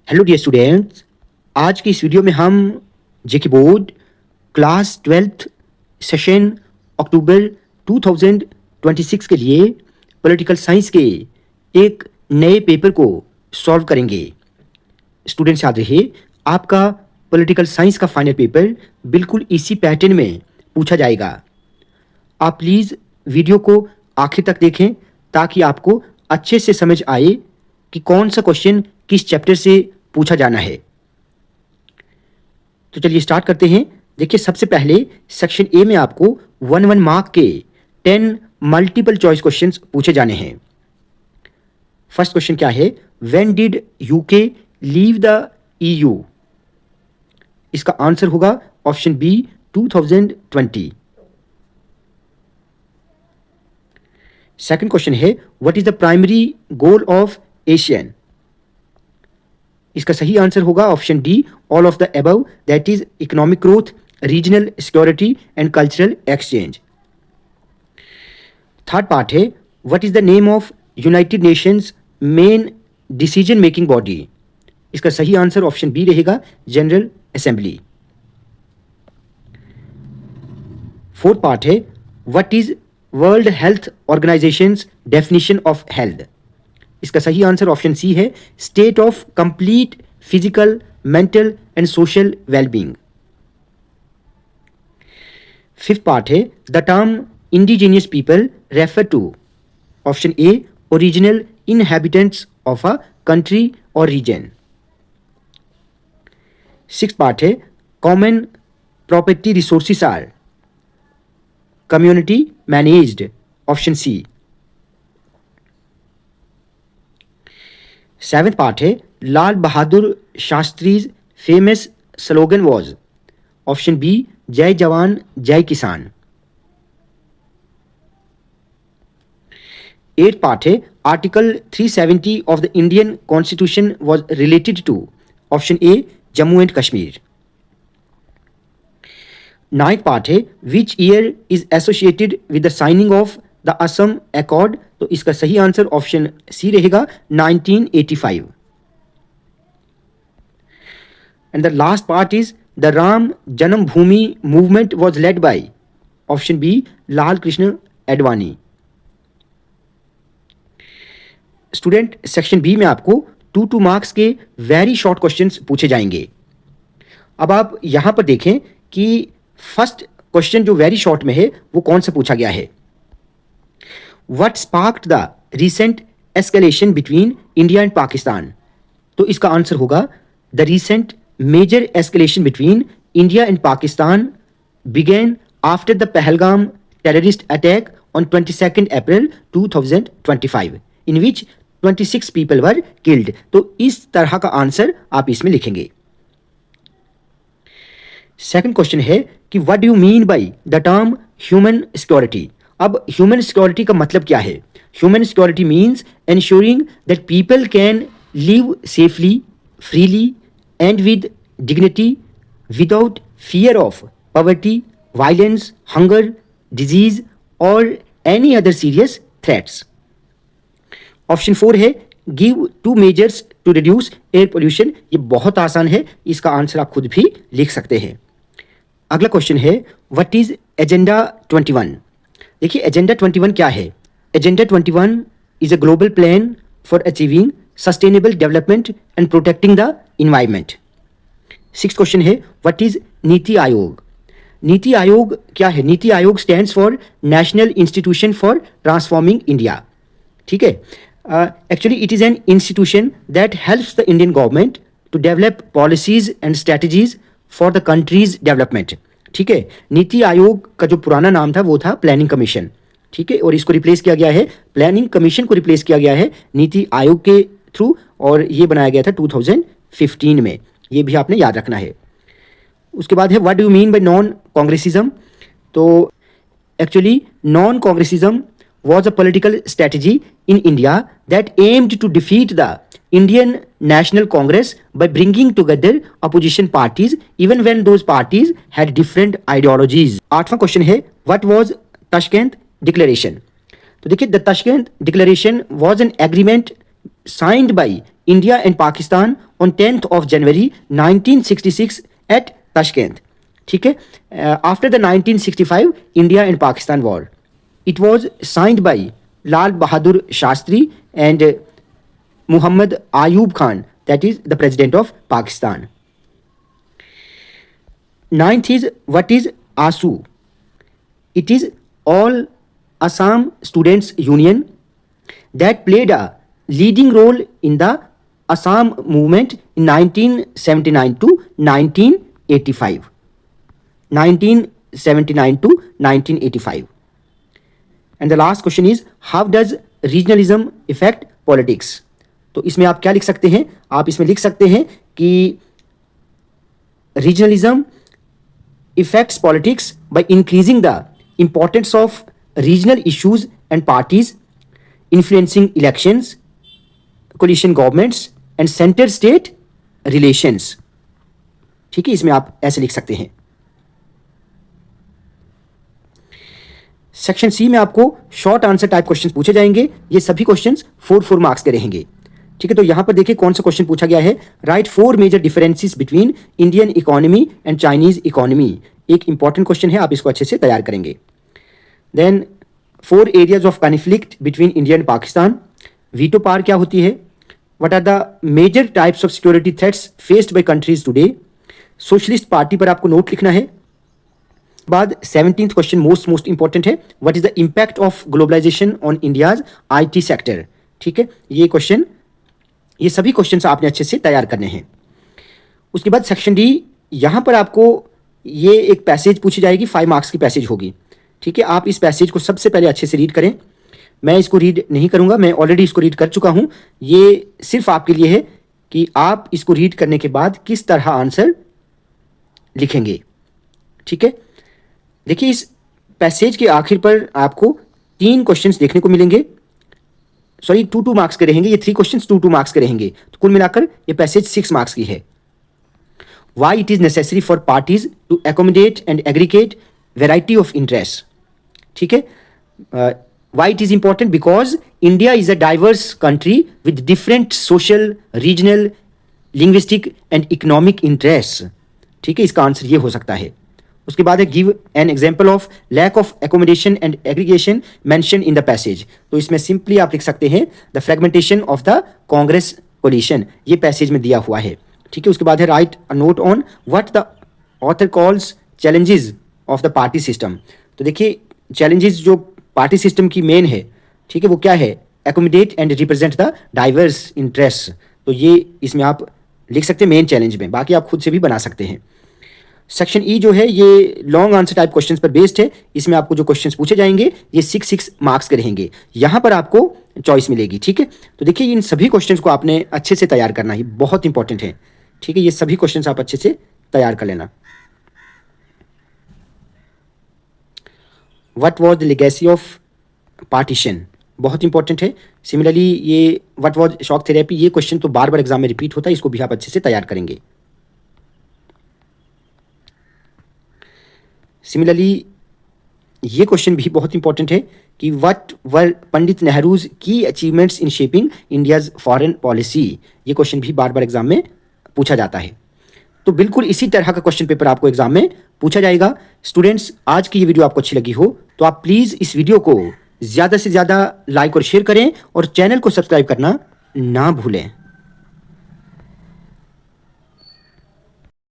Hello dear students, आज की इस वीडियो में हम जेके बोर्ड क्लास 12th सेशन अक्टूबर 2026 के लिए पॉलिटिकल साइंस के एक नए पेपर को सॉल्व करेंगे। स्टूडेंट्स याद रहे, आपका पॉलिटिकल साइंस का फाइनल पेपर बिल्कुल इसी पैटर्न में पूछा जाएगा। आप प्लीज़ वीडियो को आखिर तक देखें ताकि आपको अच्छे से समझ आए कि कौन सा क्वेश्चन किस चैप्टर से पूछा जाना है। तो चलिए स्टार्ट करते हैं। देखिए, सबसे पहले सेक्शन ए में आपको 1 मार्क के 10 मल्टीपल चॉइस क्वेश्चंस पूछे जाने हैं। फर्स्ट क्वेश्चन क्या है? When did UK leave the EU? इसका आंसर होगा ऑप्शन बी 2020। सेकंड क्वेश्चन है, what is the primary goal of ASEAN? इसका सही आंसर होगा option D, all of the above, that is economic growth, regional security and cultural exchange. Third part है, what is the name of United Nations main decision making body? इसका सही answer option B रहेगा, general assembly. Fourth part है, what is world health organization's definition of health? इसका सही answer option C है, state of complete physical, mental and social wellbeing. Fifth part है, the term indigenous people refer to? Option A, original inhabitants of a country और region. Sixth part है, common property resources are community managed, option C. Seventh part है, Lal Bahadur Shastri's famous slogan was? Option B, जय जवान जय किसान। Eight part है, article 370 of the Indian constitution was related to? Option A, Jammu and Kashmir. Ninth part है, which year is associated with the signing of the Assam accord? तो इसका सही आंसर ऑप्शन सी रहेगा, 1985। And the last part is, the Ram Janmabhoomi movement was led by? Option B, Lal Krishna Advani. Student, section B में आपको 2 marks के very short questions पूछे जाएंगे। अब आप यहां पर देखें कि फर्स्ट क्वेश्चन जो वेरी शॉर्ट में है वो कौन सा पूछा गया है? What sparked the recent escalation between India and Pakistan? तो इसका आंसर होगा, the recent major escalation between India and Pakistan began after the Pahalgam terrorist attack on 22nd April 2025, in which 26 people were killed. तो इस तरह का answer आप इसमें लिखेंगे। सेकंड क्वेश्चन है कि what do you mean by the term human security? अब ह्यूमन सिक्योरिटी का मतलब क्या है? Human security means ensuring that people can live safely, freely and with dignity without fear of poverty, violence, hunger, disease or any other serious threats. Option 4 है, give 2 measures to reduce air pollution। ये बहुत आसान है, इसका answer आप खुद भी लिख सकते हैं। अगला क्वेश्चन है, व्हाट इज एजेंडा 21? देखिए, एजेंडा 21 क्या है? Agenda 21 is a global plan for achieving sustainable development and protecting the environment. Sixth question है, व्हाट इज नीति आयोग? नीति आयोग क्या है? NITI Aayog stands for national institution for transforming India. ठीक है, actually it is an institution that helps the Indian government to develop policies and strategies for the country's development. ठीक है, नीति आयोग का जो पुराना नाम था वो था प्लानिंग कमीशन। ठीक है, और इसको रिप्लेस किया गया है, प्लानिंग कमीशन को रिप्लेस किया गया है नीति आयोग के थ्रू, और ये बनाया गया था 2015 में। ये भी आपने याद रखना है। उसके बाद है, what do you mean by non Congressism? तो actually non Congressism was a political strategy in India that aimed to defeat the Indian National Congress by bringing together opposition parties even when those parties had different ideologies. आठवां question है, what was Tashkent Declaration? तो देखिए, the Tashkent declaration was an agreement signed by India and Pakistan on 10th of January 1966 at Tashkent. ठीक है. After the 1965 India and Pakistan war, it was signed by Lal Bahadur Shastri and Muhammad Ayub Khan, that is the President of Pakistan. Ninth is, what is ASU? It is All Assam Students Union that played a leading role in the Assam movement in 1979 to 1985. 1979 to 1985. And the last question is, how does regionalism affect politics? तो इसमें आप क्या लिख सकते हैं? आप इसमें लिख सकते हैं कि regionalism affects politics by increasing the importance of regional issues and parties, influencing elections, coalition governments and center state relations. ठीक है, इसमें आप ऐसे लिख सकते हैं. सेक्शन सी में आपको शॉर्ट आंसर टाइप क्वेश्चंस पूछे जाएंगे. ये सभी क्वेश्चंस 4 मार्क्स के रहेंगे. ठीक है, तो यहां पर देखिए कौन सा क्वेश्चन पूछा गया है. Write 4 major differences between Indian economy and Chinese economy. एक इंपॉर्टेंट क्वेश्चन है, आप इसको अच्छे से तैयार करेंगे. Then 4 areas of conflict between India and Pakistan. Veto power क्या होती है? What are the major types of security threats faced by countries today. Socialist party पर आपको नोट लिखना है. बाद 17th क्वेश्चन मोस्ट इंपॉर्टेंट है. What is the impact of globalisation on India's IT sector. ठीक है, ये क्वेश्चन, ये सभी क्वेश्चंस आपने अच्छे से तैयार करने हैं. उसके बाद सेक्शन डी, यहां पर आपको ये एक पैसेज पूछी जाएगी, 5 मार्क्स की पैसेज होगी. ठीक है, आप इस पैसेज को सबसे पहले अच्छे से रीड करें. मैं इसको रीड नहीं करूंगा, मैं ऑलरेडी इसको रीड कर चुका हूं. ये सिर्फ आपके लिए है कि आप इसको रीड करने के बाद किस तरह आंसर लिखेंगे. ठीक है, देखिए इस पैसेज के आखिर पर आपको 3 क्वेश्चंस देखने को मिलेंगे. सॉरी, 2 मार्क्स के रहेंगे. ये 3 क्वेश्चंस 2 मार्क्स के रहेंगे. तो कुल मिलाकर ये पैसेज 6 मार्क्स की है. Why it is necessary for parties to accommodate and aggregate variety of interest. ठीक है, why it is important? Because India is a diverse country with different social, regional, linguistic and economic interest. ठीक है, इसका answer ये हो सकता है. उसके बाद है give an example of lack of accommodation and aggregation mention in the passage. तो इसमें सिंपली आप लिख सकते हैं the fragmentation of the Congress coalition. ये पैसेज में दिया हुआ है. ठीक है, उसके बाद है right a note on what the author calls challenges of the party system. तो देखिए चैलेंजेस जो पार्टी सिस्टम की मेन है, ठीक है, वो क्या है? Accommodate and represent the diverse interest. तो ये इसमें आप लिख सकते हैं मेन चैलेंज में. बाकी आप खुद से भी बना सकते हैं. सेक्शन ई जो है ये लॉन्ग आंसर टाइप क्वेश्चंस पर बेस्ड है. इसमें आपको जो क्वेश्चंस पूछे जाएंगे ये 6 मार्क्स के रहेंगे. यहां पर आपको चॉइस मिलेगी. ठीक है, तो देखिए इन सभी क्वेश्चंस को आपने अच्छे से तैयार करना है, बहुत इंपॉर्टेंट है. ठीक है, ये सभी क्वेश्चंस आप अच्छे से तैयार कर लेना. What was the legacy of partition, बहुत इंपॉर्टेंट है. सिमिलरली ये व्हाट वाज शॉक थेरेपी, ये क्वेश्चन तो बार बार एग्जाम में रिपीट होता है, इसको भी आप अच्छे से तैयार करेंगे. सिमिलरली ये क्वेश्चन भी बहुत इंपॉर्टेंट है कि व्हाट वर पंडित नेहरूज की achievements in shaping India's foreign policy. ये क्वेश्चन भी बार बार एग्जाम में पूछा जाता है. तो बिल्कुल इसी तरह का क्वेश्चन पेपर आपको एग्जाम में पूछा जाएगा. स्टूडेंट्स, आज की ये वीडियो आपको अच्छी लगी हो तो आप प्लीज़ इस वीडियो को ज़्यादा से ज़्यादा लाइक और शेयर करें और चैनल को सब्सक्राइब करना ना भूलें.